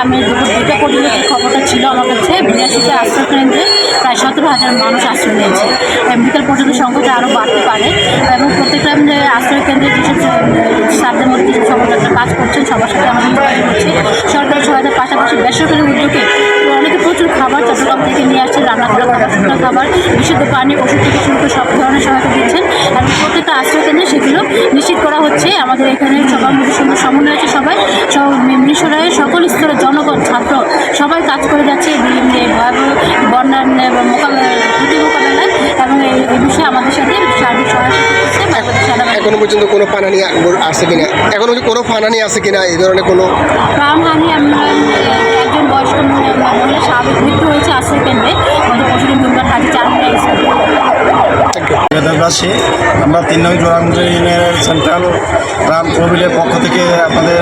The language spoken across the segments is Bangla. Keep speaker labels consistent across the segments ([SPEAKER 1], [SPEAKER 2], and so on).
[SPEAKER 1] আমি দুপুর 2টা পর্যন্ত এই খবরটা ছিল আমার কাছে। 82টা আশ্রয় কেন্দ্রে প্রায় 17,000 মানুষ আশ্রয় নিয়েছে। বিকেল পর্যন্ত সংখ্যাটা আরও বাড়তে পারে এবং প্রত্যেকটা আশ্রয় কেন্দ্রে যেসব স্টাফদের মধ্যে যেসব সংগঠনরা কাজ করছেন সবার সাথে আমাদের যোগাযোগ হচ্ছে। সরকারি সহায়তার পাশাপাশি বেসরকারি উদ্যোগে অনেকে প্রচুর খাবার চট্টগ্রাম থেকে নিয়ে আসছেন, রান্না করা খাবার, বিশুদ্ধ পানি, ওষুধ থেকে শুরু করে সব ধরনের সহায়তা দিচ্ছেন এবং প্রত্যেকটা আশ্রয় কেন্দ্রে সেগুলো নিশ্চিত করা হচ্ছে। আমাদের এখানে সবার মধ্যে সুন্দর সমন্বয় আছে, সবাই মিশরের সকল স্তরের জনগণ, ছাত্র সবাই কাজ করে যাচ্ছে বন্যার মোকাবেলায় এবং এই বিষয়ে আমাদের সাথে সার্বিক সহায়তা করছে।
[SPEAKER 2] এখনো পর্যন্ত কোনো পানানি আছে কিনা, এখনো কোনো পানানি আছে কিনা, এই ধরনের কোনো
[SPEAKER 1] প্রাণহানি? একজন বয়স্ক মহিলা স্বাভাবিক মৃত্যু হয়েছে আশ্রয় কেন্দ্রে গত পরশুদিন বুধবার হাজি
[SPEAKER 3] চারবাসী। আমরা 3 নং জোরামগঞ্জ ইউনিয়নের সেন্ট্রাল গ্রাম তহবিলের পক্ষ থেকে আপনাদের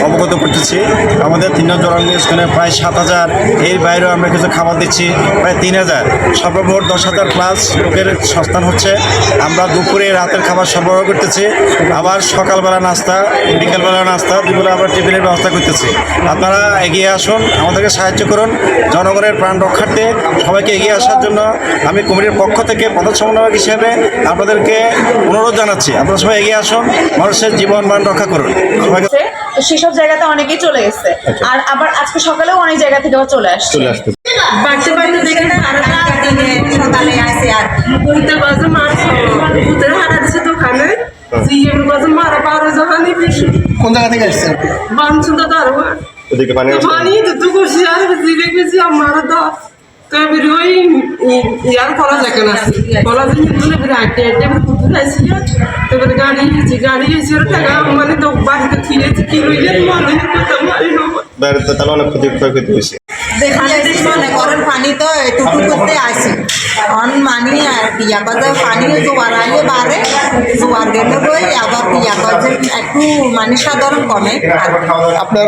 [SPEAKER 3] অবগত করতেছি। আমাদের 3 নং জোরামগঞ্জ স্কুলে প্রায় 7,000, এর বাইরেও আমরা কিছু খাবার দিচ্ছি প্রায় 3,000, সর্বমোট 10,000 প্লাস লোকের সংস্থান হচ্ছে। আমরা দুপুরে রাতের খাবার সরবরাহ করতেছি, আবার সকালবেলা নাস্তা, বিকেলবেলা নাস্তা, দুপুরে আবার টিফিনের ব্যবস্থা করতেছি। আপনারা এগিয়ে আসুন, আমাদেরকে সাহায্য করুন। জনগণের প্রাণ রক্ষার্থে সবাইকে এগিয়ে আসার জন্য আমি কমিটির পক্ষ থেকে প্রধান সমন্বয়ক হিসেবে আপনাদেরকে অনুরোধ জানাচ্ছি, আপনারা সবাই এগিয়ে আসুন, মানুষের জীবন মান রক্ষা করুন।
[SPEAKER 4] তো সেসব জায়গাতে অনেকেই চলে গেছে, আর আবার আজকে সকালেও অনেক জায়গা থেকে চলে আসছে। বাড়তে বাড়তে দেখে সকালে আসে আর ভূতের বাজে মার ভূতের হারা দিচ্ছে দোকানে জিএম বাজে মারা পারো যখনই বেশি।
[SPEAKER 2] কোন জায়গা থেকে আসছে?
[SPEAKER 4] বানচুন্দা দারোয়া পানি দুটো খুশি আর জিলে গেছি আমার দশ তবে ওই ইয়ার করা যায় না, কলা জিনিস তুলে আটে আটে কুকুর আসি, এবারে গাড়ি এসে টাকা মানে তো বাড়িতে ফিরেছি কি রইলে মানে
[SPEAKER 3] বাইরে তাহলে অনেক ক্ষতি হয়েছে।
[SPEAKER 5] মনে করেন পানি তো এটুকু করতে আসি অন মানি আর পিয়া বাজার পানি জোয়ার আগে বাড়ে, জোয়ার গেলে বই আবার পিয়া বাজার একটু মানে সাধারণ কমে।
[SPEAKER 2] আপনার